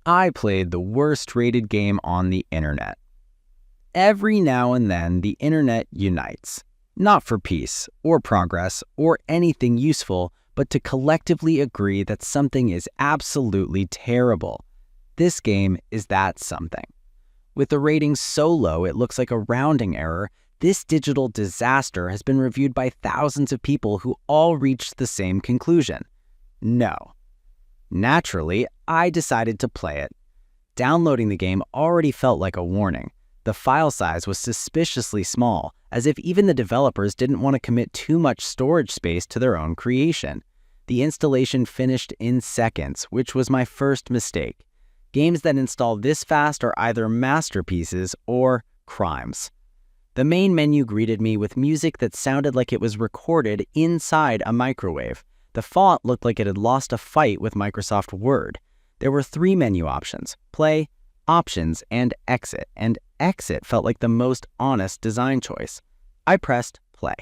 I played the worst rated game on the internet. Every now and then, the internet unites. Not for peace, or progress, or anything useful, but to collectively agree that something is absolutely terrible. This game is that something. With the rating so low it looks like a rounding error, this digital disaster has been reviewed by thousands of people who all reached the same conclusion. No. Naturally, I decided to play it. Downloading the game already felt like a warning. The file size was suspiciously small, as if even the developers didn't want to commit too much storage space to their own creation. The installation finished in seconds, which was my first mistake. Games that install this fast are either masterpieces or crimes. The main menu greeted me with music that sounded like it was recorded inside a microwave. The font looked like it had lost a fight with Microsoft Word. There were 3 menu options: play, options, and exit felt like the most honest design choice. I pressed play.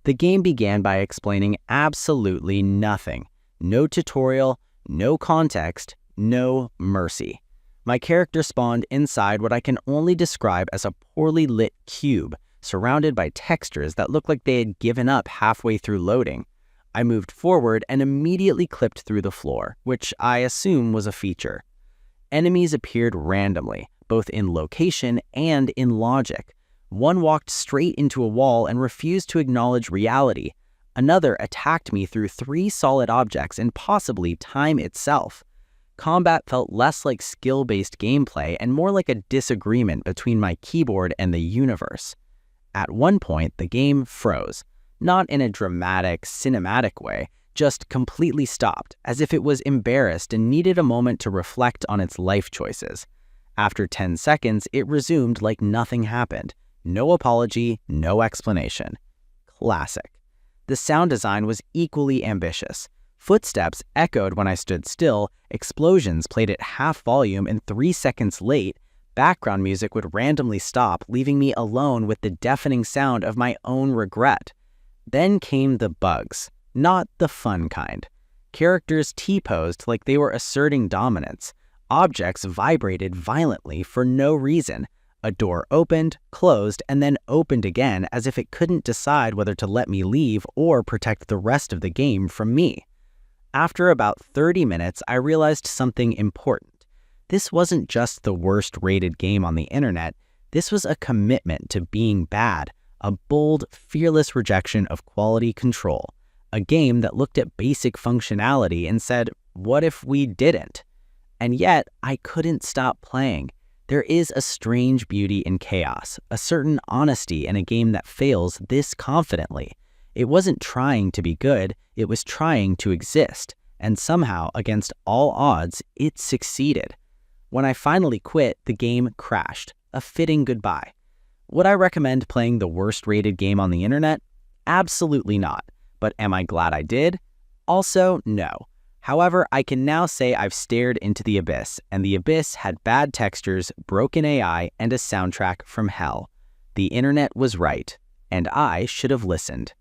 The game began by explaining absolutely nothing. No tutorial, no context, no mercy. My character spawned inside what I can only describe as a poorly lit cube, surrounded by textures that looked like they had given up halfway through loading. I moved forward and immediately clipped through the floor, which I assume was a feature. Enemies appeared randomly, both in location and in logic. One walked straight into a wall and refused to acknowledge reality. Another attacked me through 3 solid objects and possibly time itself. Combat felt less like skill-based gameplay and more like a disagreement between my keyboard and the universe. At one point, the game froze. Not in a dramatic, cinematic way, just completely stopped, as if it was embarrassed and needed a moment to reflect on its life choices. After 10 seconds, it resumed like nothing happened. No apology, no explanation. Classic. The sound design was equally ambitious. Footsteps echoed when I stood still, explosions played at half volume and 3 seconds late, background music would randomly stop, leaving me alone with the deafening sound of my own regret. Then came the bugs, not the fun kind. Characters T-posed like they were asserting dominance. Objects vibrated violently for no reason. A door opened, closed, and then opened again as if it couldn't decide whether to let me leave or protect the rest of the game from me. After about 30 minutes, I realized something important. This wasn't just the worst-rated game on the internet. This was a commitment to being bad, a bold, fearless rejection of quality control. A game that looked at basic functionality and said, what if we didn't? And yet, I couldn't stop playing. There is a strange beauty in chaos, a certain honesty in a game that fails this confidently. It wasn't trying to be good, it was trying to exist, and somehow, against all odds, it succeeded. When I finally quit, the game crashed, a fitting goodbye. Would I recommend playing the worst-rated game on the internet? Absolutely not. But am I glad I did? Also, no. However, I can now say I've stared into the abyss, and the abyss had bad textures, broken AI, and a soundtrack from hell. The internet was right, and I should have listened.